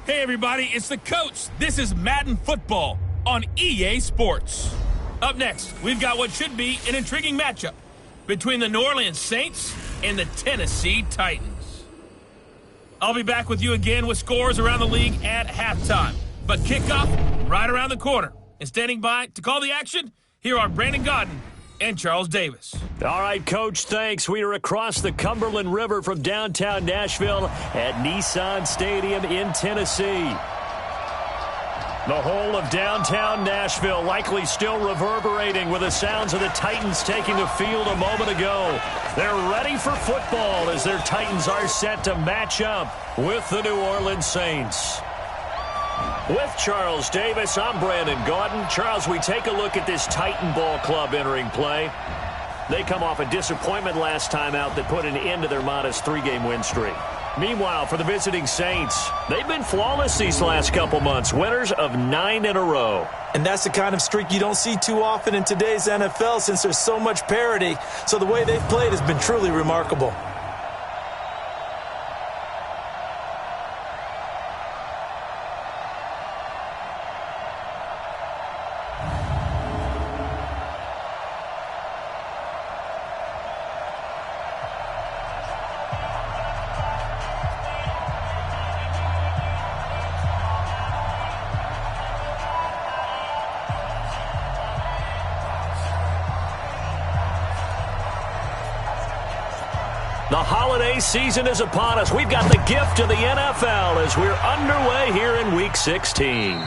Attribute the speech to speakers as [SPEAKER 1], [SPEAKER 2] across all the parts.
[SPEAKER 1] Hey everybody, it's the coach. This is Madden Football on EA Sports. Up next, we've got what should be an intriguing matchup between the New Orleans Saints and the Tennessee Titans. I'll be back with you again with scores around the league at halftime. But kickoff right around the corner. And standing by to call the action, here are Brandon Godden and Charles Davis.
[SPEAKER 2] All right, Coach, thanks. We are across the Cumberland River from downtown Nashville at Nissan Stadium in Tennessee. The whole of downtown Nashville likely still reverberating with the sounds of the Titans taking the field a moment ago. They're ready for football as their Titans are set to match up with the New Orleans Saints. With Charles Davis, I'm Brandon Gaudin. Charles, we take a look at this Titan Ball Club entering play. They come off a disappointment last time out that put an end to their modest 3-game win streak. Meanwhile, for the visiting Saints, they've been flawless these last couple months, winners of 9 in a row.
[SPEAKER 3] And that's the kind of streak you don't see too often in today's NFL since there's so much parity. So the way they've played has been truly remarkable.
[SPEAKER 2] The holiday season is upon us. We've got the gift of the NFL as we're underway here in Week 16.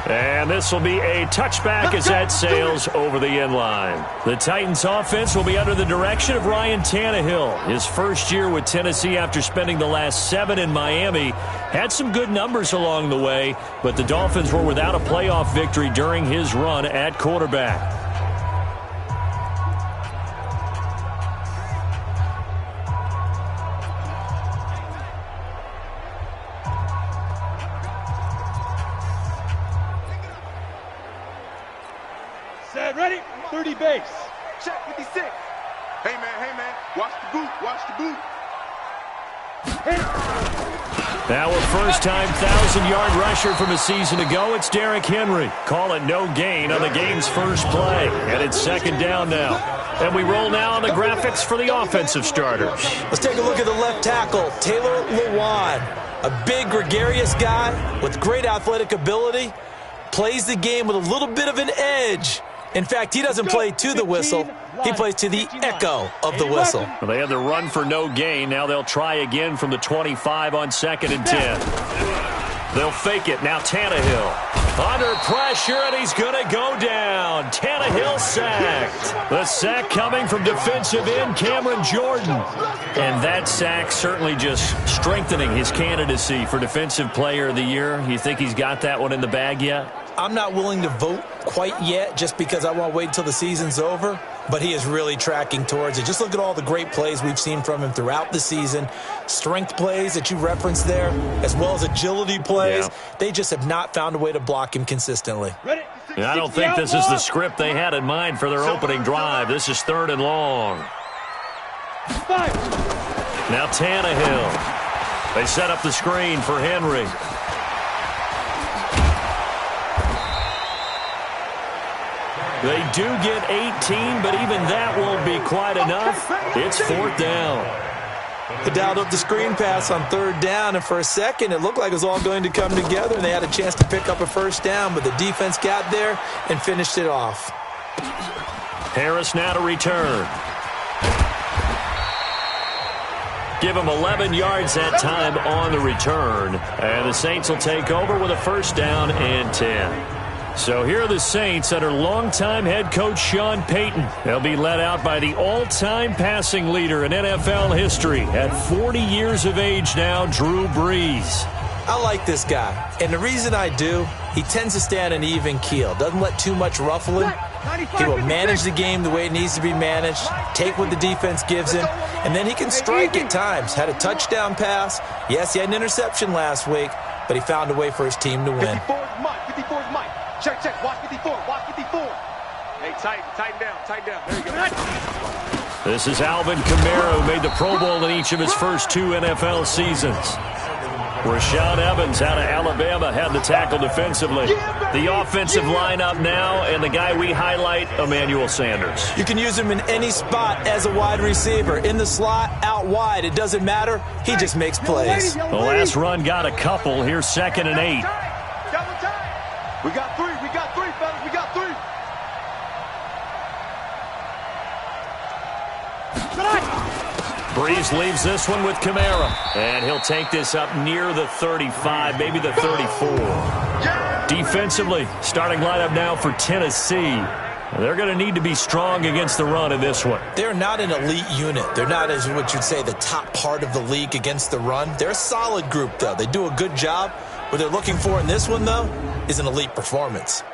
[SPEAKER 2] And this will be a touchback as that sails over the end line. The Titans offense will be under the direction of Ryan Tannehill. His first year with Tennessee after spending the last 7 in Miami. Had some good numbers along the way, but the Dolphins were without a playoff victory during his run at quarterback.
[SPEAKER 4] Ready? 30 base.
[SPEAKER 5] Check 56. Hey man, watch the boot.
[SPEAKER 2] Now a first-time 1,000-yard rusher from a season ago, it's Derrick Henry. Call it no gain on the game's first play. And it's second down now. And we roll now on the graphics for the offensive starters.
[SPEAKER 3] Let's take a look at the left tackle, Taylor Lewan. A big, gregarious guy with great athletic ability. Plays the game with a little bit of an edge. In fact, he doesn't play to the whistle. He plays to the echo of the whistle.
[SPEAKER 2] Well, they had the run for no gain. Now they'll try again from the 25 on 2nd and 10. They'll fake it. Now Tannehill. Under pressure, and he's going to go down. Tannehill sacked. The sack coming from defensive end Cameron Jordan. And that sack certainly just strengthening his candidacy for Defensive Player of the Year. You think he's got that one in the bag yet?
[SPEAKER 3] I'm not willing to vote quite yet just because I want to wait until the season's over, but he is really tracking towards it. Just look at all the great plays we've seen from him throughout the season. Strength plays that you referenced there, as well as agility plays. Yeah. They just have not found a way to block him consistently.
[SPEAKER 2] Yeah, I don't think this is the script they had in mind for their opening drive. This is 3rd and long. Now Tannehill. They set up the screen for Henry. They do get 18, but even that won't be quite enough. It's 4th down.
[SPEAKER 3] They dialed up the screen pass on 3rd down, and for a second it looked like it was all going to come together, and they had a chance to pick up a first down, but the defense got there and finished it off.
[SPEAKER 2] Harris now to return. Give him 11 yards that time on the return, and the Saints will take over with a first down and 10. So here are the Saints under longtime head coach Sean Payton. They'll be led out by the all-time passing leader in NFL history at 40 years of age now, Drew Brees.
[SPEAKER 3] I like this guy, and the reason I do, he tends to stay on an even keel. Doesn't let too much ruffle him. He will manage the game the way it needs to be managed, take what the defense gives him, and then he can strike at times. Had a touchdown pass. Yes, he had an interception last week, but he found a way for his team to win.
[SPEAKER 5] 54 is Mike. Check. Watch 54. Hey, tighten down. There you go.
[SPEAKER 2] This is Alvin Kamara, who made the Pro Bowl in each of his first 2 NFL seasons. Rashaan Evans out of Alabama had the tackle defensively. The offensive lineup now, and the guy we highlight, Emmanuel Sanders.
[SPEAKER 3] You can use him in any spot as a wide receiver. In the slot, out wide, it doesn't matter. He just makes plays.
[SPEAKER 2] The last run got a couple. Here's 2nd and 8.
[SPEAKER 5] We got three, fellas. We got 3.
[SPEAKER 2] Breeze leaves this one with Kamara. And he'll take this up near the 35, maybe the 34. Defensively, starting lineup now for Tennessee. They're going to need to be strong against the run in this one.
[SPEAKER 3] They're not an elite unit. They're not, as what you'd say, the top part of the league against the run. They're a solid group, though. They do a good job. What they're looking for in this one, though, is an elite performance.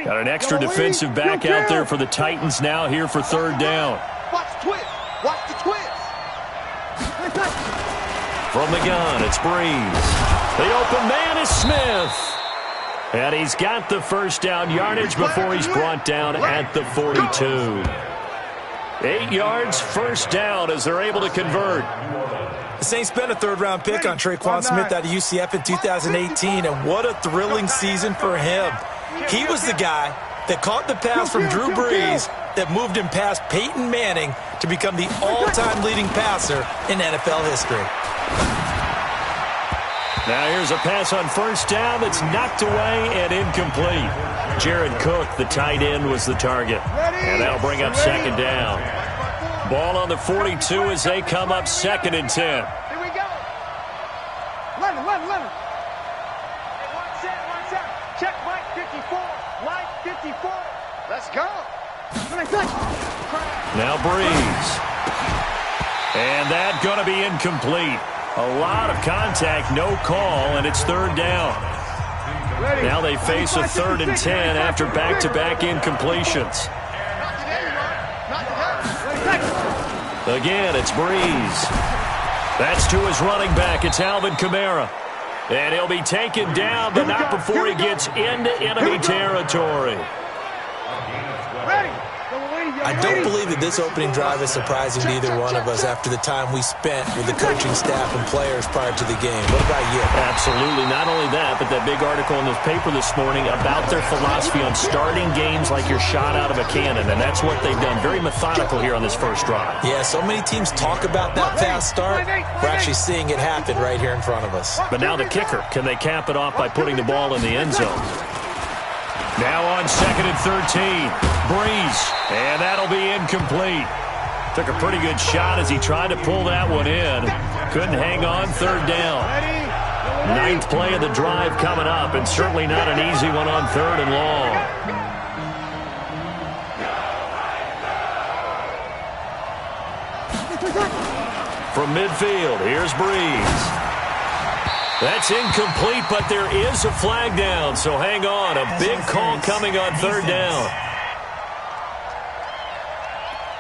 [SPEAKER 2] Got an extra defensive back out there for the Titans now here for 3rd down.
[SPEAKER 5] Watch the twist. Watch the twist.
[SPEAKER 2] From the gun, it's Breeze. The open man is Smith. And he's got the 1st down yardage before he's brought down at the 42. 8 yards, 1st down as they're able to convert.
[SPEAKER 3] The Saints spent a 3rd-round pick on Traquan Smith out of UCF in 2018, and what a thrilling season for him. He was the guy that caught the pass from Drew Brees that moved him past Peyton Manning to become the all-time leading passer in NFL history.
[SPEAKER 2] Now here's a pass on 1st down that's knocked away and incomplete. Jared Cook, the tight end, was the target. And that'll bring up 2nd down. Ball on the 42 as they come up 2nd and 10.
[SPEAKER 5] Here we go. Let him. Check Mike 54. Mike 54. Let's go.
[SPEAKER 2] Now Breeze. And that's going to be incomplete. A lot of contact, no call, and it's 3rd down. Now they face a 3rd and 10 after back-to-back incompletions. Again, it's Breeze. That's to his running back. It's Alvin Kamara. And he'll be taken down, but not before he gets into enemy territory.
[SPEAKER 3] I don't believe that this opening drive is surprising to either one of us after the time we spent with the coaching staff and players prior to the game. What about you?
[SPEAKER 2] Absolutely. Not only that, but that big article in this paper this morning about their philosophy on starting games like you're shot out of a cannon, and that's what they've done. Very methodical here on this 1st drive.
[SPEAKER 3] Yeah, so many teams talk about that fast start. We're actually seeing it happen right here in front of us.
[SPEAKER 2] But now the kicker. Can they cap it off by putting the ball in the end zone? Now on 2nd and 13, Breeze, and that'll be incomplete. Took a pretty good shot as he tried to pull that one in. Couldn't hang on, 3rd down. 9th play of the drive coming up, and certainly not an easy one on 3rd and long. From midfield, here's Breeze. That's incomplete, but there is a flag down, so hang on. A big call coming on 3rd down.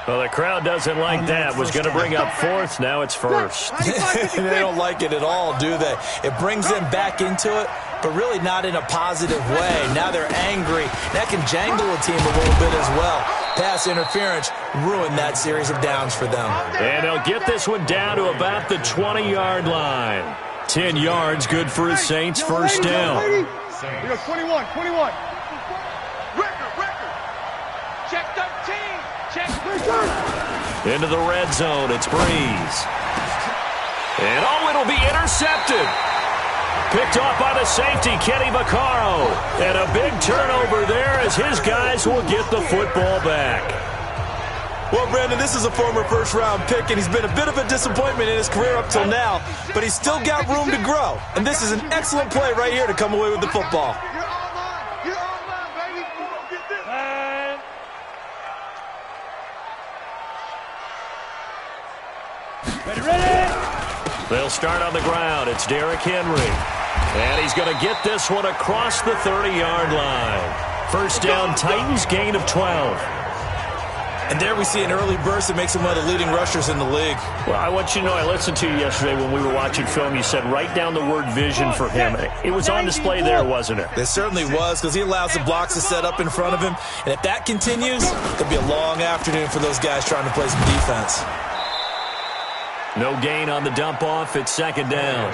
[SPEAKER 2] Well, the crowd doesn't like that. Was going to bring up 4th. Now it's 1st.
[SPEAKER 3] They don't like it at all, do they? It brings them back into it, but really not in a positive way. Now they're angry. That can jangle a team a little bit as well. Pass interference ruined that series of downs for them.
[SPEAKER 2] And they'll get this one down to about the 20-yard line. 10 yards, good for his Saints, 1st down.
[SPEAKER 4] We go 21.
[SPEAKER 5] Record. Check 13. Check.
[SPEAKER 2] Into the red zone, it's Breeze. And it'll be intercepted. Picked off by the safety, Kenny Vaccaro. And a big turnover there as his guys will get the football back.
[SPEAKER 3] Well, Brandon, this is a former 1st-round pick, and he's been a bit of a disappointment in his career up till now, but he's still got room to grow. And this is an excellent play right here to come away with the football.
[SPEAKER 5] You're all mine, baby. Get this.
[SPEAKER 4] Ready.
[SPEAKER 2] They'll start on the ground. It's Derrick Henry. And he's going to get this one across the 30-yard line. 1st down, Titans, gain of 12.
[SPEAKER 3] And there we see an early burst that makes him one of the leading rushers in the league.
[SPEAKER 2] Well, I want you to know, I listened to you yesterday when we were watching film. You said write down the word vision for him. It was on display there, wasn't it?
[SPEAKER 3] It certainly was, because he allows the blocks to set up in front of him. And if that continues, it'll be a long afternoon for those guys trying to play some defense.
[SPEAKER 2] No gain on the dump-off. It's second down.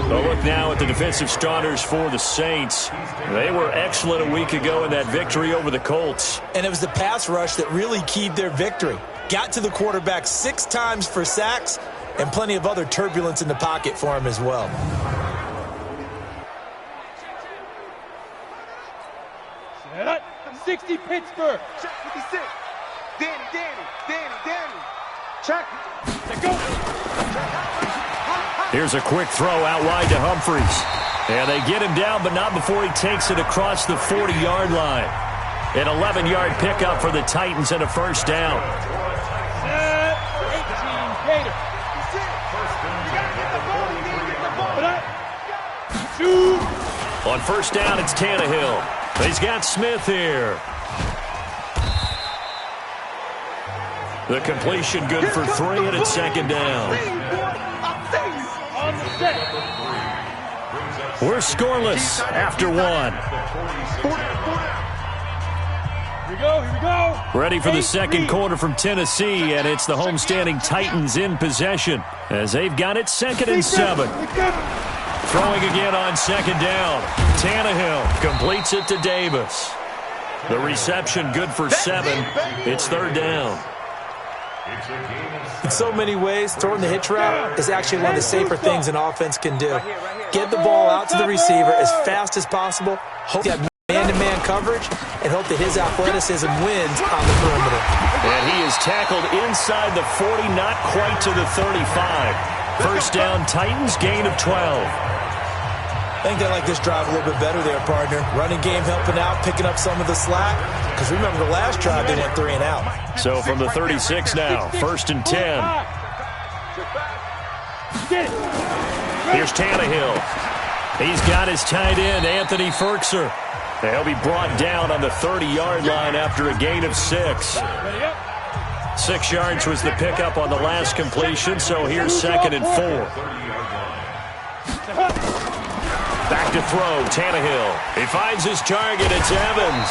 [SPEAKER 2] A look now at the defensive starters for the Saints. They were excellent a week ago in that victory over the Colts.
[SPEAKER 3] And it was the pass rush that really keyed their victory. Got to the quarterback 6 times for sacks and plenty of other turbulence in the pocket for him as well.
[SPEAKER 4] Set up. 60 Pittsburgh.
[SPEAKER 5] Check 56. Danny. Check.
[SPEAKER 4] Let go.
[SPEAKER 2] Here's a quick throw out wide to Humphries. And they get him down, but not before he takes it across the 40-yard line. An 11-yard pickup for the Titans and a first down.
[SPEAKER 4] 18 Gator.
[SPEAKER 2] On first down, it's Tannehill. He's got Smith here. The completion good for 3, and it's second down. We're scoreless after 1.
[SPEAKER 4] Here we go.
[SPEAKER 2] Ready for the second quarter from Tennessee, and it's the homestanding Titans in possession as they've got it 2nd and 7. Throwing again on second down. Tannehill completes it to Davis. The reception good for 7. It's third down.
[SPEAKER 3] In so many ways, throwing the hitch route is actually one of the safer things an offense can do. Get the ball out to the receiver as fast as possible, hope you have man-to-man coverage, and hope that his athleticism wins on the perimeter.
[SPEAKER 2] And he is tackled inside the 40, not quite to the 35. First down, Titans, gain of 12.
[SPEAKER 3] I think they like this drive a little bit better there, partner. Running game helping out, picking up some of the slack. Because remember, the last drive, they went 3 and out.
[SPEAKER 2] So from the 36 now, 1st and 10. Here's Tannehill. He's got his tight end, Anthony Ferkser. He'll be brought down on the 30-yard line after a gain of 6. 6 yards was the pickup on the last completion, so here's 2nd and 4. Back to throw, Tannehill. He finds his target, it's Evans.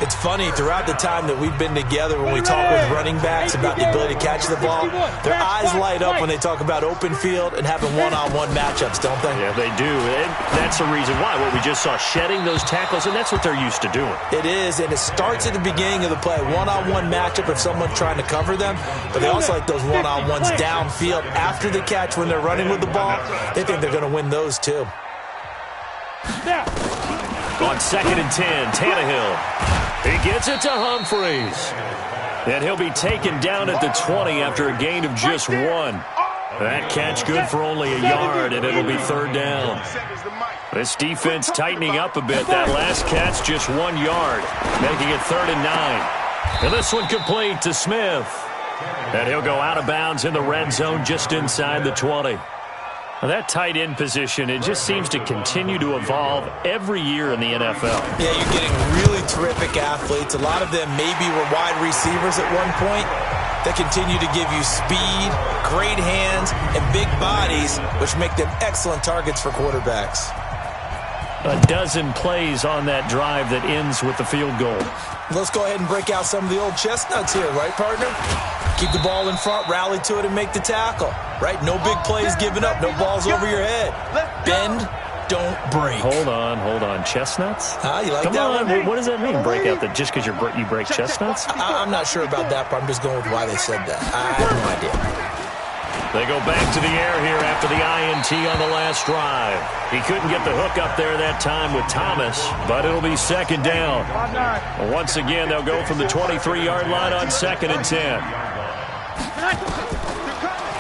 [SPEAKER 3] It's funny, throughout the time that we've been together when we talk with running backs about the ability to catch the ball, their eyes light up when they talk about open field and having one-on-one matchups, don't they?
[SPEAKER 2] Yeah, they do. And that's the reason why. What we just saw, shedding those tackles, and that's what they're used to doing.
[SPEAKER 3] It is, and it starts at the beginning of the play. One-on-one matchup if someone's trying to cover them, but they also like those one-on-ones downfield after the catch when they're running with the ball. They think they're going to win those too.
[SPEAKER 2] On 2nd and 10, Tannehill. He gets it to Humphries. And he'll be taken down at the 20 after a gain of just 1. That catch good for only a yard, and it'll be third down. This defense tightening up a bit. That last catch just 1 yard, making it 3rd and 9. And this one complete to Smith. And he'll go out of bounds in the red zone just inside the 20. That tight end position, it just seems to continue to evolve every year in the NFL.
[SPEAKER 3] Yeah, you're getting really terrific athletes. A lot of them maybe were wide receivers at one point that continue to give you speed, great hands, and big bodies, which make them excellent targets for quarterbacks.
[SPEAKER 2] A dozen plays on that drive that ends with the field goal.
[SPEAKER 3] Let's go ahead and break out some of the old chestnuts here, right, partner? Keep the ball in front, rally to it, and make the tackle, right? No big plays given up, no balls over your head. Bend, don't break.
[SPEAKER 2] Hold on. Chestnuts?
[SPEAKER 3] You like
[SPEAKER 2] Come
[SPEAKER 3] that
[SPEAKER 2] on,
[SPEAKER 3] one?
[SPEAKER 2] what does that mean? Break out just because you break chestnuts?
[SPEAKER 3] I'm not sure about that, but I'm just going with why they said that. I have no idea.
[SPEAKER 2] They go back to the air here after the INT on the last drive. He couldn't get the hook up there that time with Thomas, but it'll be 2nd down. Once again, they'll go from the 23-yard line on 2nd and 10.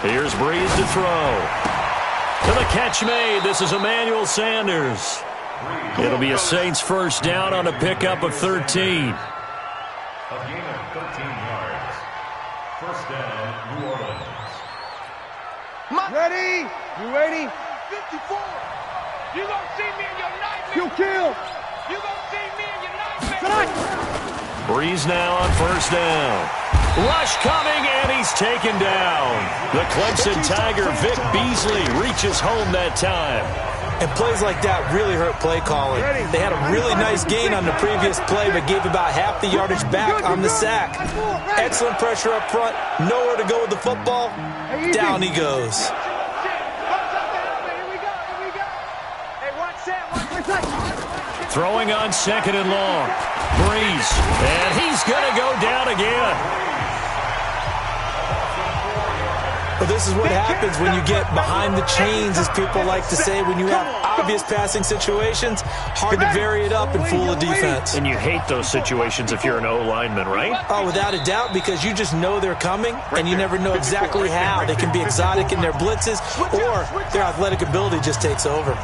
[SPEAKER 2] Here's Breeze to throw. To the catch made. This is Emmanuel Sanders. It'll be a Saints first down on a pickup of 13.
[SPEAKER 6] A gain of 13 yards. First down, New Orleans.
[SPEAKER 4] Ready? You ready?
[SPEAKER 5] 54. You gonna see me in your nightmare.
[SPEAKER 4] You kill.
[SPEAKER 2] Breeze now on first down. Rush coming, and he's taken down. The Clemson Tiger, Vic Beasley, reaches home that time.
[SPEAKER 3] And plays like that really hurt play calling. They had a really nice gain on the previous play, but gave about half the yardage back on the sack. Excellent pressure up front. Nowhere to go with the football. Down he goes.
[SPEAKER 2] Throwing on second and long. Breeze. And he's going to go down again.
[SPEAKER 3] Well, this is what happens when you get behind the chains, as people like to say. When you have obvious passing situations, hard to vary it up and fool a defense.
[SPEAKER 2] And you hate those situations if you're an O-lineman, right?
[SPEAKER 3] Oh, without a doubt, because you just know they're coming, and you never know exactly how. They can be exotic in their blitzes, or their athletic ability just takes over.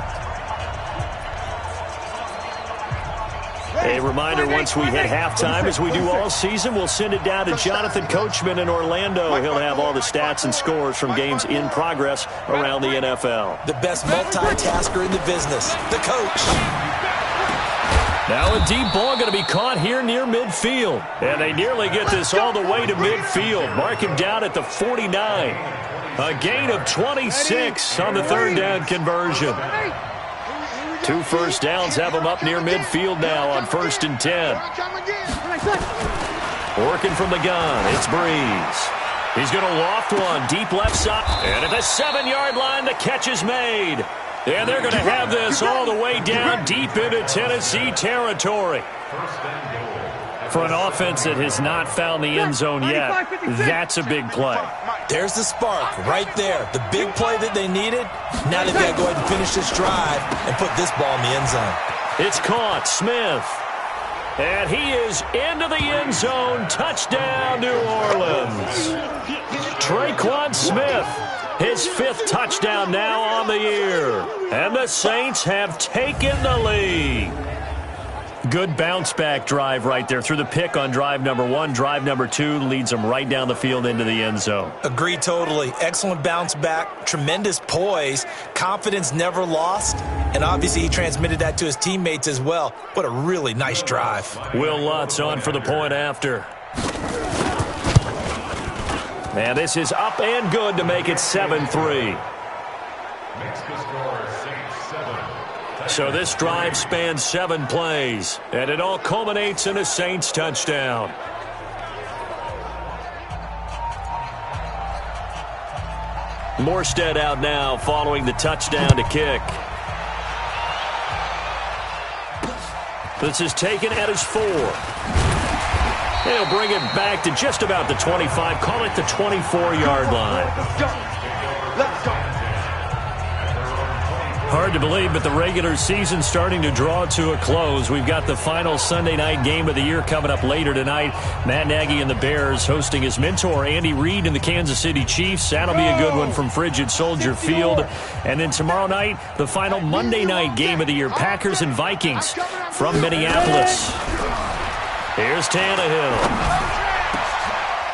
[SPEAKER 2] A reminder, once we hit halftime, as we do all season, we'll send it down to Jonathan Coachman in Orlando. He'll have all the stats and scores from games in progress around the NFL.
[SPEAKER 3] The best multitasker in the business, the coach.
[SPEAKER 2] Now a deep ball going to be caught here near midfield. And they nearly get this all the way to midfield. Mark him down at the 49. A gain of 26 on the third down conversion. 2 first downs have him up near midfield now on 1st and 10. Working from the gun, it's Breeze. He's going to loft one deep left side. And at the 7-yard line, the catch is made. And they're going to have this all the way down deep into Tennessee territory. For an offense that has not found the end zone yet, that's a big play.
[SPEAKER 3] There's the spark right there. The big play that they needed. Now they've got to go ahead and finish this drive and put this ball in the end zone.
[SPEAKER 2] It's caught. Smith. And he is into the end zone. Touchdown, New Orleans. Traquan Smith, his 5th touchdown now on the year. And the Saints have taken the lead. Good bounce-back drive right there through the pick on drive number 1. Drive number 2 leads them right down the field into the end zone.
[SPEAKER 3] Agree totally. Excellent bounce-back, tremendous poise, confidence never lost, and obviously he transmitted that to his teammates as well. What a really nice drive.
[SPEAKER 2] Will Lutz on for the point after. And this is up and good to make it 7-3. So this drive spans 7 plays, and it all culminates in a Saints touchdown. Morstead out now following the touchdown to kick. This is taken at his 4. He'll bring it back to just about the 25, call it the 24-yard line.
[SPEAKER 5] Let's go.
[SPEAKER 2] Hard to believe, but the regular season's starting to draw to a close. We've got the final Sunday night game of the year coming up later tonight. Matt Nagy and the Bears hosting his mentor, Andy Reid, and the Kansas City Chiefs. That'll be a good one from Frigid Soldier Field. And then tomorrow night, the final Monday night game of the year, Packers and Vikings from Minneapolis. Here's Tannehill.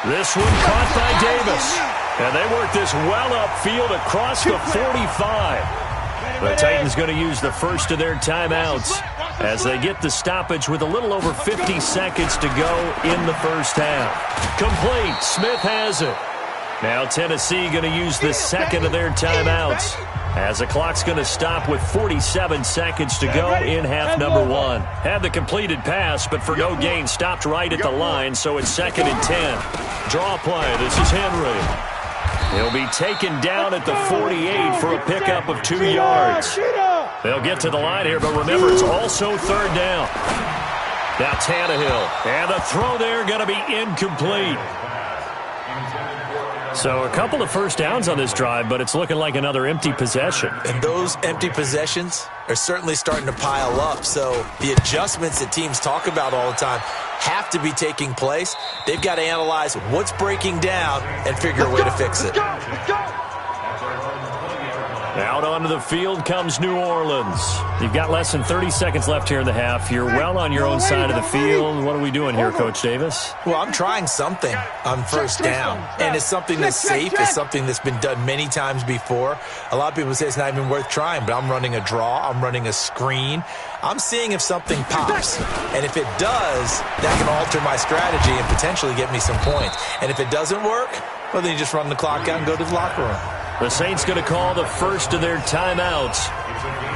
[SPEAKER 2] This one caught by Davis. And they work this well upfield across the 45. The Titans going to use the first of their timeouts as they get the stoppage with a little over 50 seconds to go in the first half. Complete. Smith has it. Now Tennessee going to use the second of their timeouts as the clock's going to stop with 47 seconds to go in half number 1. Had the completed pass, but for no gain, stopped right at the line, so it's 2nd and 10. Draw play. This is Henry. He'll be taken down at the 48 for a pickup of 2 yards. They'll get to the line here, but remember, it's also 3rd down. Now Tannehill, and the throw there going to be incomplete. So a couple of first downs on this drive, but it's looking like another empty possession.
[SPEAKER 3] And those empty possessions are certainly starting to pile up. So the adjustments that teams talk about all the time have to be taking place. They've got to analyze what's breaking down and figure a way to fix it.
[SPEAKER 2] Out onto the field comes New Orleans. You've got less than 30 seconds left here in the half. You're well on your own side of the field. What are we doing here, Coach Davis?
[SPEAKER 3] Well, I'm trying something on first down, and it's something that's safe. It's something that's been done many times before. A lot of people say it's not even worth trying, but I'm running a draw. I'm running a screen. I'm seeing if something pops, and if it does, that can alter my strategy and potentially get me some points. And if it doesn't work, well, then you just run the clock out and go to the locker room.
[SPEAKER 2] The Saints going to call the first of their timeouts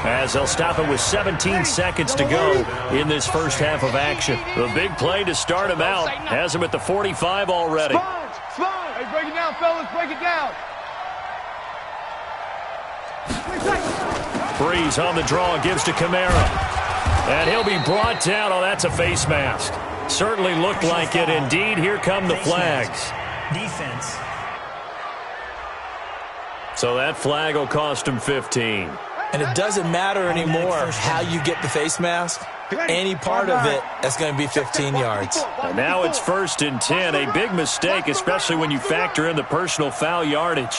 [SPEAKER 2] as they'll stop it with 17 seconds to go in this first half of action. The big play to start him out has him at the 45 already.
[SPEAKER 4] Hey, break it down, fellas. Break it down.
[SPEAKER 2] Breeze on the draw, gives to Kamara. And he'll be brought down. Oh, that's a face mask. Certainly looked like it. Indeed, here come the flags.
[SPEAKER 7] Defense.
[SPEAKER 2] So that flag will cost him 15.
[SPEAKER 3] And it doesn't matter anymore how you get the face mask. Any part of it is going to be 15 yards.
[SPEAKER 2] And now it's 1st and 10. A big mistake, especially when you factor in the personal foul yardage.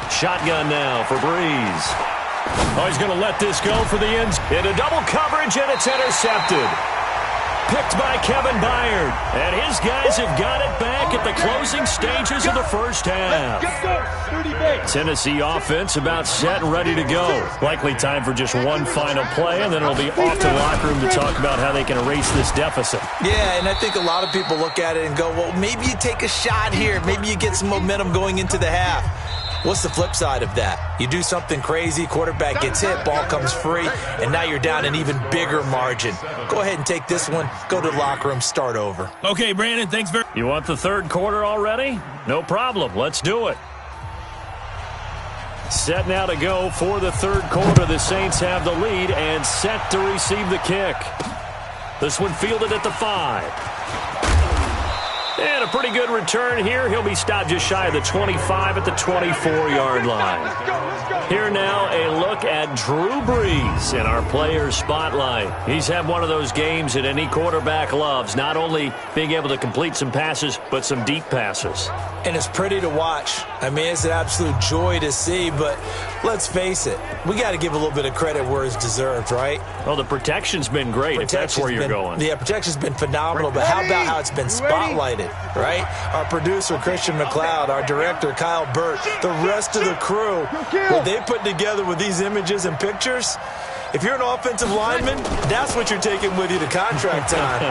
[SPEAKER 2] Shotgun now for Breeze. Oh, he's going to let this go for the ends. Into double coverage, and it's intercepted. Picked by Kevin Byard. And his guys have got it back at the closing stages of the first half. Tennessee offense about set and ready to go. Likely time for just one final play, and then it'll be off to the locker room to talk about how they can erase this deficit.
[SPEAKER 3] Yeah, and I think a lot of people look at it and go, well, maybe you take a shot here. Maybe you get some momentum going into the half. What's the flip side of that? You do something crazy, quarterback gets hit, ball comes free, and now you're down an even bigger margin. Go ahead and take this one, go to the locker room, start over.
[SPEAKER 1] Okay, Brandon, thanks very much.
[SPEAKER 2] You want the third quarter already? No problem. Let's do it. Set now to go for the third quarter. The Saints have the lead and set to receive the kick. This one fielded at the 5. And a pretty good return here. He'll be stopped just shy of the 25 at the 24-yard line. Here now, a look at Drew Brees in our player spotlight. He's had one of those games that any quarterback loves, not only being able to complete some passes, but some deep passes.
[SPEAKER 3] And it's pretty to watch. I mean, it's an absolute joy to see, but let's face it, we got to give a little bit of credit where it's deserved, right?
[SPEAKER 2] Well, the protection's been great, if that's where you're going.
[SPEAKER 3] Yeah, protection's been phenomenal, but how about how it's been spotlighted, right? Our producer, Christian McLeod, our director, Kyle Burt, the rest of the crew, what they put together with these images and pictures, if you're an offensive lineman, that's what you're taking with you to contract time.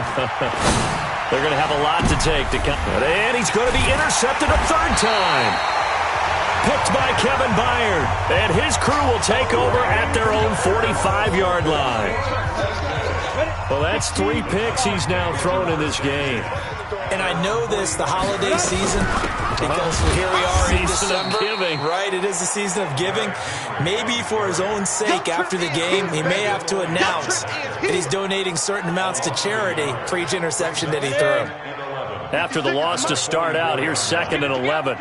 [SPEAKER 2] They're going to have a lot to take to come. And he's going to be intercepted a third time. Picked by Kevin Byard. And his crew will take over at their own 45-yard line. Well, that's 3 picks he's now thrown in this game.
[SPEAKER 3] And I know this, the holiday season, because here we are in December.
[SPEAKER 2] Season of giving.
[SPEAKER 3] Right, it is the season of giving. Maybe for his own sake, after the game, he may have to announce that he's donating certain amounts to charity for each interception that he threw.
[SPEAKER 2] After the loss to start out, here's 2nd and 11.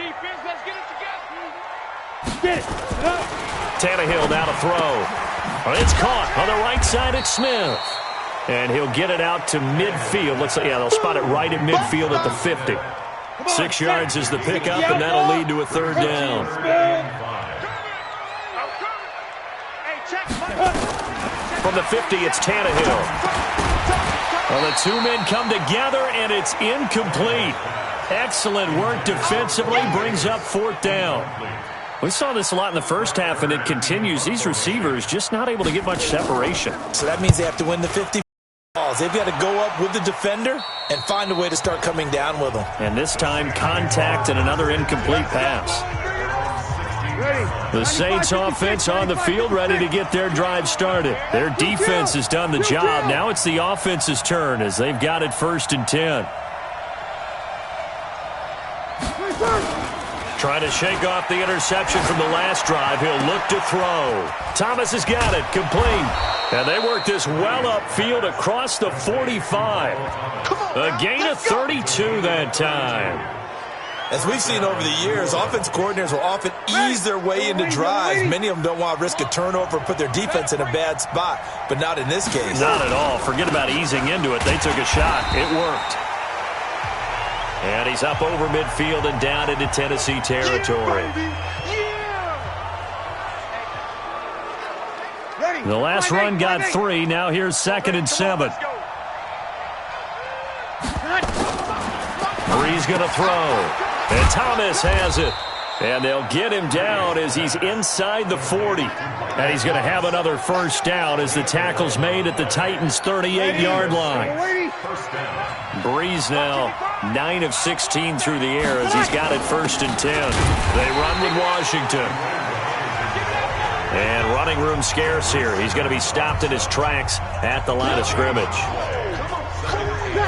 [SPEAKER 2] Tannehill now to throw. It's caught on the right side at Smith. And he'll get it out to midfield. Looks like, yeah, they'll spot it right at midfield at the 50. 6 yards is the pickup, and that'll lead to a third down. From the 50, it's Tannehill. Well, the two men come together, and it's incomplete. Excellent work defensively, brings up 4th down. We saw this a lot in the first half, and it continues. These receivers just not able to get much separation.
[SPEAKER 3] So that means they have to win the 50 balls. They've got to go up with the defender and find a way to start coming down with them.
[SPEAKER 2] And this time, contact and another incomplete pass. The Saints offense on the field, ready to get their drive started. Their defense has done the job. Now it's the offense's turn as they've got it 1st and 10. Trying to shake off the interception from the last drive. He'll look to throw. Thomas has got it, complete. And they work this well upfield across the 45. A gain of 32 that time.
[SPEAKER 3] As we've seen over the years, offense coordinators will often ease their way into drives. Many of them don't want to risk a turnover or put their defense in a bad spot, but not in this case.
[SPEAKER 2] Not at all. Forget about easing into it. They took a shot. It worked. And he's up over midfield and down into Tennessee territory. The last run got 3. Now here's 2nd and 7. Bree's going to throw. And Thomas has it. And they'll get him down as he's inside the 40. And he's going to have another first down as the tackle's made at the Titans' 38-yard line. Breeze now 9 of 16 through the air as he's got it 1st and 10. They run with Washington. And running room scarce here. He's going to be stopped in his tracks at the line of scrimmage.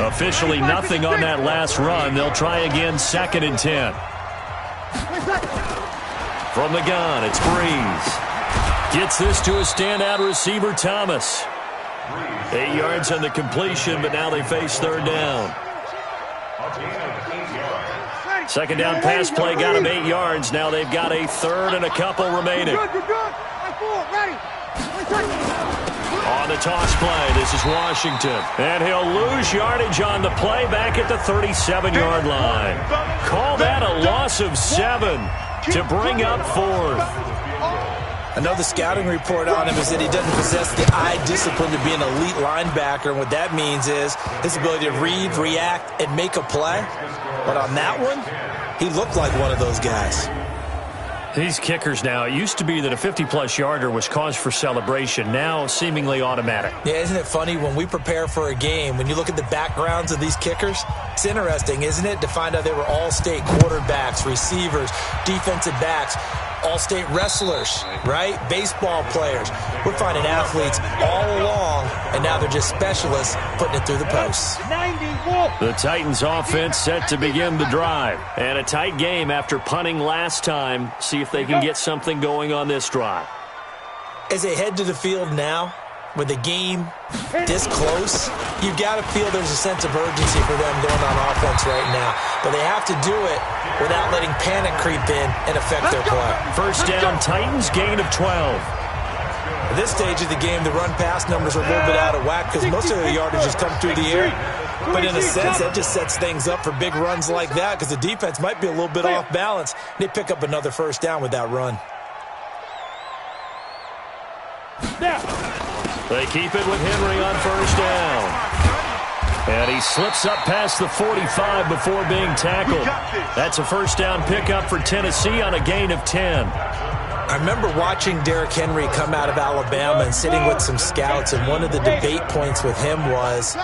[SPEAKER 2] Officially nothing on that last run. They'll try again 2nd and 10. From the gun, it's Breeze. Gets this to a standout receiver, Thomas. 8 yards on the completion, but now they face 3rd down. 2nd down pass play got him 8 yards. Now they've got a 3rd and a couple remaining. On the toss play, this is Washington. And he'll lose yardage on the play back at the 37-yard line. Call that a loss of 7 to bring up 4th.
[SPEAKER 3] I know the scouting report on him is that he doesn't possess the eye discipline to be an elite linebacker. And what that means is his ability to read, react, and make a play. But on that one, he looked like one of those guys.
[SPEAKER 2] These kickers now, it used to be that a 50-plus yarder was cause for celebration. Now, seemingly automatic.
[SPEAKER 3] Yeah, isn't it funny when we prepare for a game, when you look at the backgrounds of these kickers, it's interesting, isn't it, to find out they were all-state quarterbacks, receivers, defensive backs, all-state wrestlers, right? Baseball players. We're finding athletes all along, and now they're just specialists putting it through the posts.
[SPEAKER 2] The Titans offense set to begin the drive. And a tight game after punting last time. See if they can get something going on this drive.
[SPEAKER 3] As they head to the field now, with the game this close, you've got to feel there's a sense of urgency for them going on offense right now. But they have to do it without letting panic creep in and affect their play.
[SPEAKER 2] 1st down, Titans, gain of 12.
[SPEAKER 3] At this stage of the game, the run-pass numbers are a little bit out of whack because most of their yardage has come through the air. But in a sense, that just sets things up for big runs like that because the defense might be a little bit off balance. They pick up another 1st down with that run.
[SPEAKER 2] They keep it with Henry on 1st down. And he slips up past the 45 before being tackled. That's a 1st down pickup for Tennessee on a gain of 10.
[SPEAKER 3] I remember watching Derrick Henry come out of Alabama and sitting with some scouts, and one of the debate points with him was,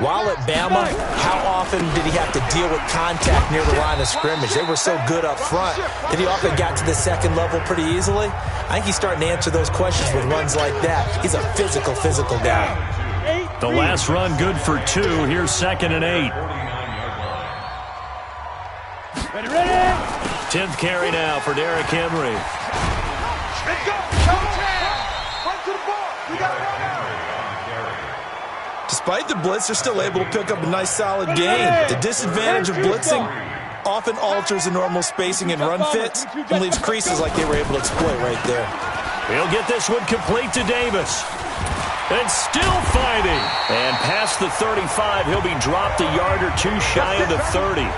[SPEAKER 3] while at Bama, how often did he have to deal with contact near the line of scrimmage? They were so good up front that he often got to the 2nd level pretty easily. I think he's starting to answer those questions with runs like that. He's a physical guy.
[SPEAKER 2] The last run good for 2. Here's 2nd and 8. 10th carry now for Derrick Henry.
[SPEAKER 3] Despite the blitz, they're still able to pick up a nice, solid gain. The disadvantage of blitzing often alters the normal spacing and run fits and leaves creases like they were able to exploit right there.
[SPEAKER 2] He'll get this one complete to Davis. And still fighting. And past the 35, he'll be dropped a yard or 2 shy of the 30.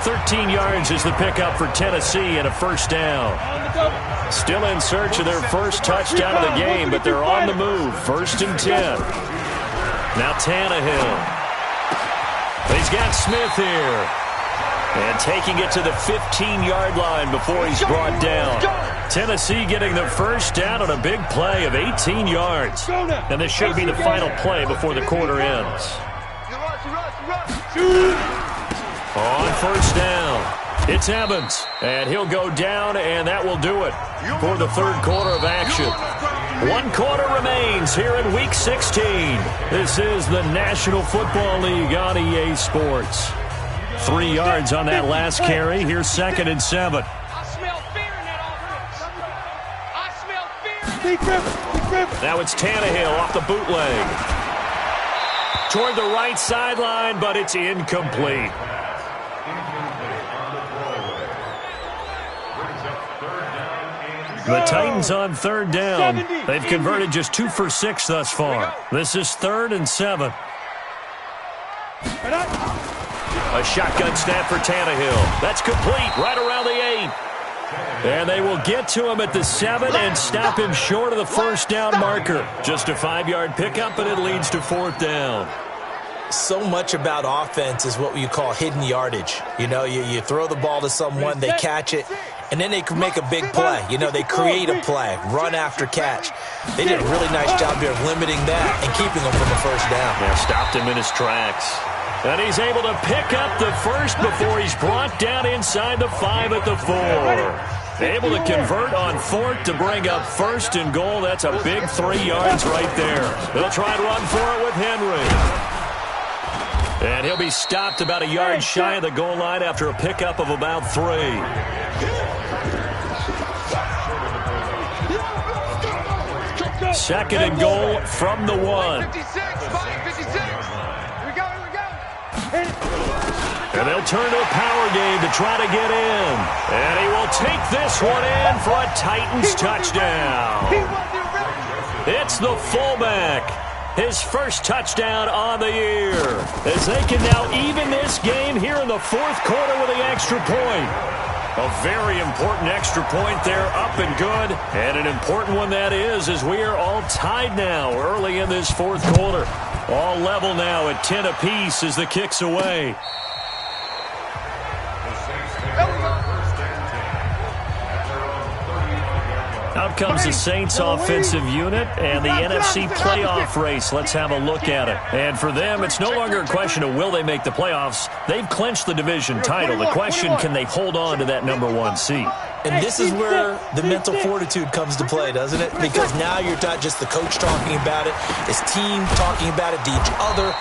[SPEAKER 2] 13 yards is the pickup for Tennessee and a 1st down. Still in search of their first touchdown of the game, but they're on the move. 1st and 10. Now Tannehill. He's got Smith here. And taking it to the 15-yard line before he's brought down. Tennessee getting the 1st down on a big play of 18 yards. And this should be the final play before the quarter ends. On 1st down, it's Evans. And he'll go down, and that will do it for the 3rd quarter of action. 1 quarter remains here in Week 16. This is the National Football League on EA Sports. 3 yards on that last carry. Here's 2nd and 7.
[SPEAKER 5] I smell fear in that offense. I smell fear.
[SPEAKER 2] Now it's Tannehill off the bootleg. Toward the right sideline, but it's incomplete. The Titans on 3rd down. They've converted just 2 for 6 thus far. This is 3rd and 7. A shotgun snap for Tannehill. That's complete right around the 8. And they will get to him at the 7 and stop him short of the first down marker. Just a 5-yard pickup, and it leads to 4th down.
[SPEAKER 3] So much about offense is what you call hidden yardage. You know, you throw the ball to someone, they catch it, and then they can make a big play. You know, they create a play, run after catch. They did a really nice job here of limiting that and keeping him from the first down.
[SPEAKER 2] Yeah, stopped him in his tracks. And he's able to pick up the first before he's brought down inside the 5 at the 4. Able to convert on 4th to bring up 1st and goal. That's a big 3 yards right there. They'll try and run for it with Henry. And he'll be stopped about a yard shy of the goal line after a pickup of about 3. Second and goal from the 1.
[SPEAKER 4] 56, 56. Here we go.
[SPEAKER 2] And they'll turn to a power game to try to get in. And he will take this one in for a Titans touchdown. It's the fullback. His first touchdown on the year. As they can now even this game here in the 4th quarter with the extra point. A very important extra point there, up and good. And an important one that is, as we are all tied now early in this 4th quarter. All level now at 10 apiece as the kick's away. Out comes the Saints offensive unit and the NFC playoff race. Let's have a look at it. And for them, it's no longer a question of will they make the playoffs. They've clinched the division title. The question, can they hold on to that number 1 seed?
[SPEAKER 3] And this is where the mental fortitude comes to play, doesn't it? Because now you're not just the coach talking about it, it's team talking about it to each other,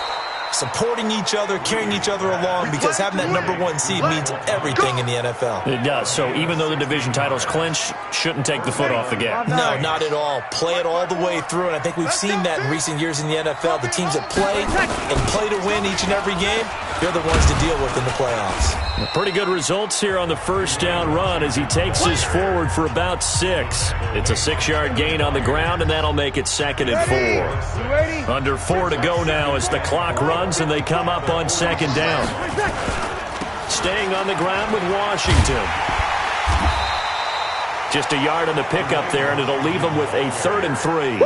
[SPEAKER 3] supporting each other, carrying each other along, because having that number 1 seed means everything in the NFL.
[SPEAKER 2] It does. So even though the division title's clinched, shouldn't take the foot off the gas.
[SPEAKER 3] No, not at all. Play it all the way through, and I think we've seen that in recent years in the NFL. The teams that play and play to win each and every game, they're the ones to deal with in the playoffs.
[SPEAKER 2] Pretty good results here on the first down run as he takes us forward for about 6. It's a 6-yard gain on the ground, and that'll make it 2nd and 4. Under 4 to go now as the clock runs, and they come up on 2nd down. Staying on the ground with Washington. Just a yard on the pickup there, and it'll leave them with a 3rd and 3.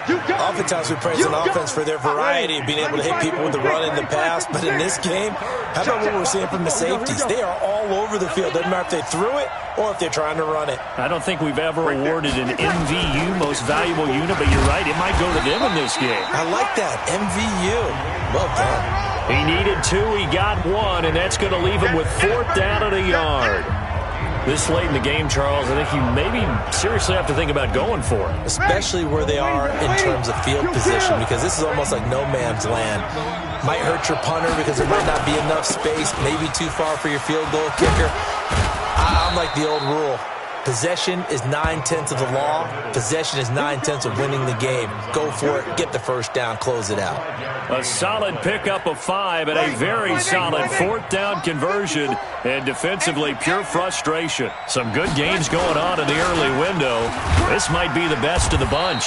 [SPEAKER 3] Oftentimes we praise an offense for their variety of being able to hit people with the run in the pass, but in this game, how about what we're seeing from the safeties? They are all over the field. Doesn't matter if they threw it or if they're trying to run it.
[SPEAKER 2] I don't think we've ever awarded an MVU, most valuable unit, but you're right, it might go to them in this game.
[SPEAKER 3] I like that, MVU. Well done.
[SPEAKER 2] He needed 2, he got 1, and that's going to leave him with 4th down and a yard. This late in the game, Charles, I think you maybe seriously have to think about going for it.
[SPEAKER 3] Especially where they are in terms of field position, because this is almost like no man's land. Might hurt your punter because there might not be enough space, maybe too far for your field goal kicker. I'm like the old rule. Possession is 9/10 of the law. Possession is 9/10 of winning the game. Go for it. Get the first down. Close it out.
[SPEAKER 2] A solid pickup of 5 and a very solid 4th down conversion. And defensively, pure frustration. Some good games going on in the early window. This might be the best of the bunch.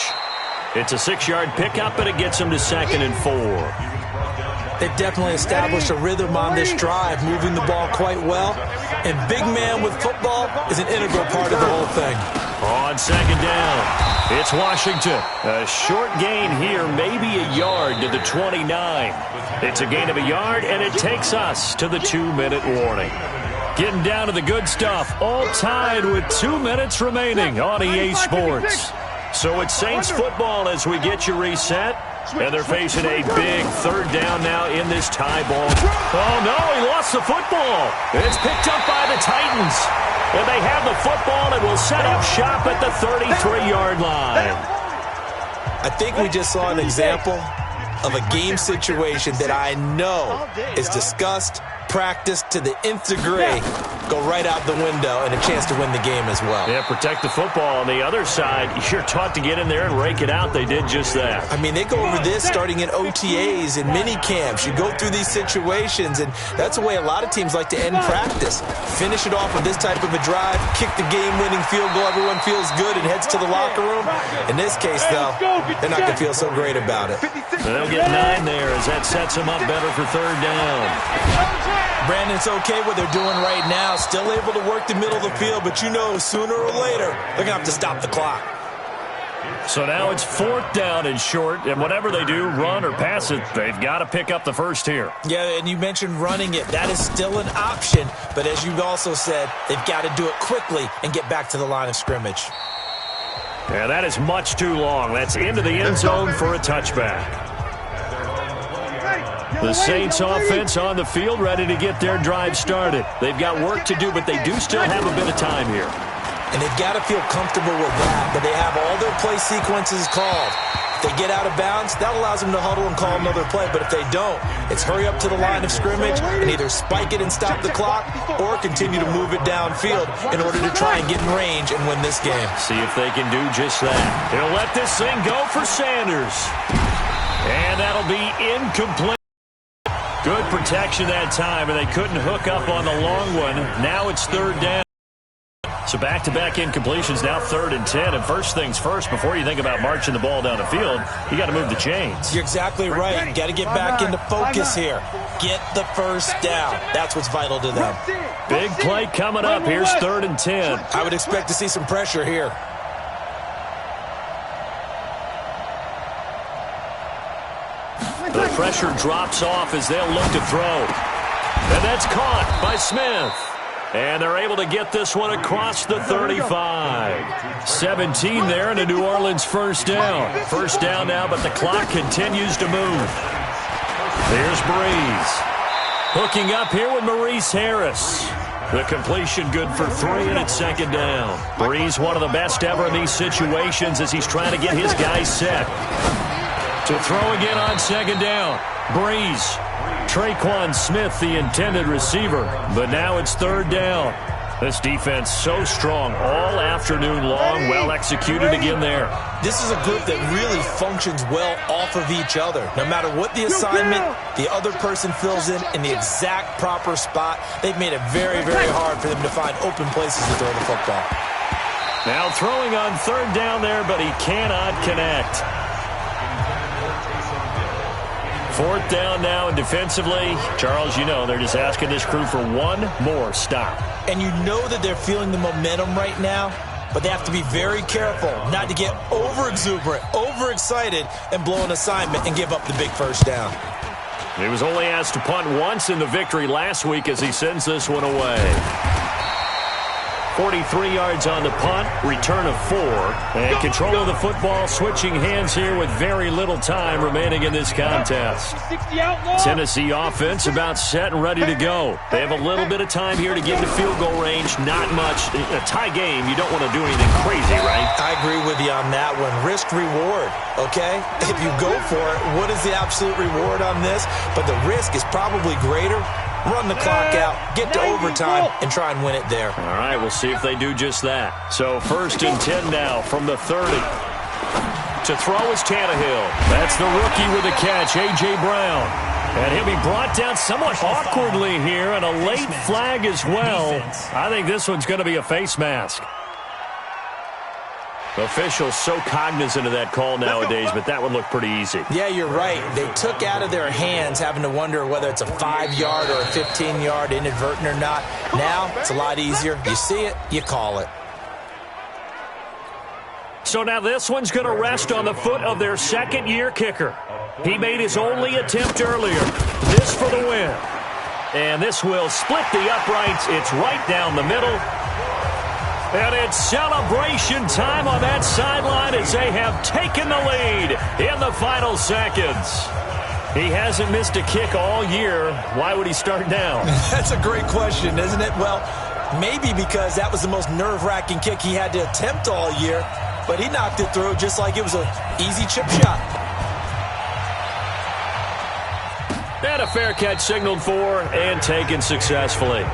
[SPEAKER 2] It's a 6-yard pickup, and it gets them to 2nd and 4.
[SPEAKER 3] They've definitely established a rhythm on this drive, moving the ball quite well. And big man with football is an integral part of the whole thing.
[SPEAKER 2] On 2nd down, it's Washington. A short gain here, maybe a yard to the 29. It's a gain of a yard, and it takes us to the 2-minute warning. Getting down to the good stuff, all tied with 2 minutes remaining on EA Sports. So it's Saints football as we get you reset. And they're facing a big 3rd down now in this tie ball. Oh, no, he lost the football. It's picked up by the Titans. And they have the football and will set up shop at the 33-yard line.
[SPEAKER 3] I think we just saw an example of a game situation that I know is discussed, practiced to the nth degree, go right out the window and a chance to win the game as well.
[SPEAKER 2] Yeah, protect the football. On the other side, you're taught to get in there and rake it out. They did just that.
[SPEAKER 3] I mean, they go over this starting in OTAs and mini camps. You go through these situations, and that's the way a lot of teams like to end practice. Finish it off with this type of a drive, kick the game-winning field goal. Everyone feels good and heads to the locker room. In this case, though, they're not going to feel so great about it.
[SPEAKER 2] They'll get 9 there as that sets them up better for third down.
[SPEAKER 3] Brandon, it's okay what they're doing right now. Still able to work the middle of the field, but you know sooner or later they're going to have to stop the clock.
[SPEAKER 2] So now it's 4th down and short, and whatever they do, run or pass it, they've got to pick up the first here.
[SPEAKER 3] Yeah, and you mentioned running it. That is still an option, but as you also said, they've got to do it quickly and get back to the line of scrimmage.
[SPEAKER 2] Yeah, that is much too long. That's into the end zone for a touchback. The Saints offense on the field, ready to get their drive started. They've got work to do, but they do still have a bit of time here.
[SPEAKER 3] And they've got to feel comfortable with that, but they have all their play sequences called. If they get out of bounds, that allows them to huddle and call another play, but if they don't, it's hurry up to the line of scrimmage and either spike it and stop the clock or continue to move it downfield in order to try and get in range and win this game.
[SPEAKER 2] See if they can do just that. He'll let this thing go for Sanders. And that'll be incomplete. Good protection that time, and they couldn't hook up on the long one. Now it's third down. So back-to-back incompletions, now 3rd and 10. And first things first, before you think about marching the ball down the field, you got to move the chains.
[SPEAKER 3] You're exactly right. You got to get back into focus here. Get the first down. That's what's vital to them.
[SPEAKER 2] Big play coming up. Here's 3rd and 10.
[SPEAKER 3] I would expect to see some pressure here.
[SPEAKER 2] The pressure drops off as they'll look to throw. And that's caught by Smith. And they're able to get this one across the 35. 17 there and a New Orleans first down. First down now, but the clock continues to move. There's Breeze. Hooking up here with Maurice Harris. The completion good for 3, and it's 2nd down. Breeze, one of the best ever in these situations as he's trying to get his guys set. To throw again on 2nd down. Breeze. Traquan Smith, the intended receiver, but now it's 3rd down. This defense so strong all afternoon long, well executed again there.
[SPEAKER 3] This is a group that really functions well off of each other. No matter what the assignment, the other person fills in the exact proper spot. They've made it very, very hard for them to find open places to throw the football.
[SPEAKER 2] Now throwing on 3rd down there, but he cannot connect. 4th down now, and defensively, Charles, you know, they're just asking this crew for one more stop.
[SPEAKER 3] And you know that they're feeling the momentum right now, but they have to be very careful not to get over-exuberant, overexcited, and blow an assignment and give up the big first down.
[SPEAKER 2] He was only asked to punt once in the victory last week as he sends this one away. 43 yards on the punt, return of 4, and control of the football, switching hands here with very little time remaining in this contest. Tennessee offense about set and ready to go. They have a little bit of time here to get to field goal range, not much. A tie game, you don't want to do anything crazy, right?
[SPEAKER 3] I agree with you on that one. Risk-reward, okay? If you go for it, what is the absolute reward on this? But the risk is probably greater. Run the clock out, get to overtime, and try and win it there.
[SPEAKER 2] All right, we'll see if they do just that. So 1st and 10 now from the 30. To throw is Tannehill. That's the rookie with the catch, A.J. Brown. And he'll be brought down somewhat awkwardly here, and a late flag as well. I think this one's going to be a face mask. Officials so cognizant of that call nowadays, but that would look pretty easy.
[SPEAKER 3] Yeah, you're right. They took out of their hands having to wonder whether it's a 5-yard or a 15-yard inadvertent or not. Now, it's a lot easier. You see it, you call it.
[SPEAKER 2] So now this one's going to rest on the foot of their 2nd-year kicker. He made his only attempt earlier. This for the win. And this will split the uprights. It's right down the middle. And it's celebration time on that sideline as they have taken the lead in the final seconds. He hasn't missed a kick all year. Why would he start now?
[SPEAKER 3] That's a great question, isn't it? Well, maybe because that was the most nerve-wracking kick he had to attempt all year, but he knocked it through just like it was an easy chip shot.
[SPEAKER 2] And a fair catch signaled for and taken successfully.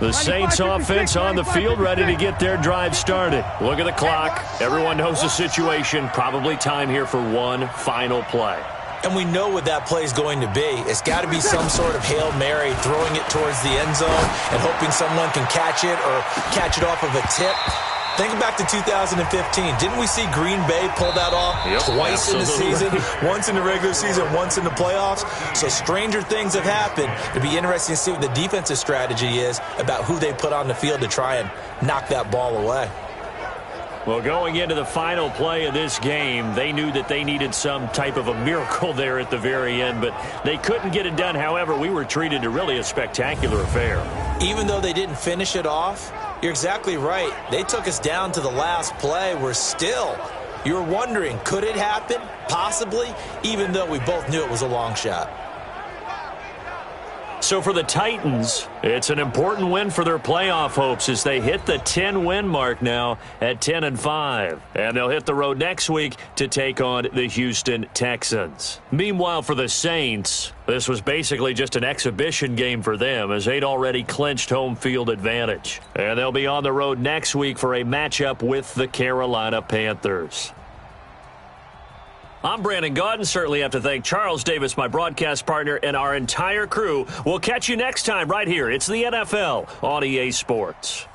[SPEAKER 2] The Saints offense on the field, ready to get their drive started. Look at the clock. Everyone knows the situation. Probably time here for one final play.
[SPEAKER 3] And we know what that play is going to be. It's got to be some sort of Hail Mary, throwing it towards the end zone and hoping someone can catch it or catch it off of a tip. Think back to 2015. Didn't we see Green Bay pull that off twice in the season? Once in the regular season, once in the playoffs. So stranger things have happened. It'd be interesting to see what the defensive strategy is about who they put on the field to try and knock that ball away.
[SPEAKER 2] Well, going into the final play of this game, they knew that they needed some type of a miracle there at the very end, but they couldn't get it done. However, we were treated to really a spectacular affair.
[SPEAKER 3] Even though they didn't finish it off, you're exactly right. They took us down to the last play. We're still, you were wondering, could it happen? Possibly, even though we both knew it was a long shot.
[SPEAKER 2] So for the Titans, it's an important win for their playoff hopes as they hit the 10-win mark now at 10-5. And they'll hit the road next week to take on the Houston Texans. Meanwhile, for the Saints, this was basically just an exhibition game for them as they'd already clinched home field advantage. And they'll be on the road next week for a matchup with the Carolina Panthers. I'm Brandon Gaudin. Certainly have to thank Charles Davis, my broadcast partner, and our entire crew. We'll catch you next time right here. It's the NFL on EA Sports.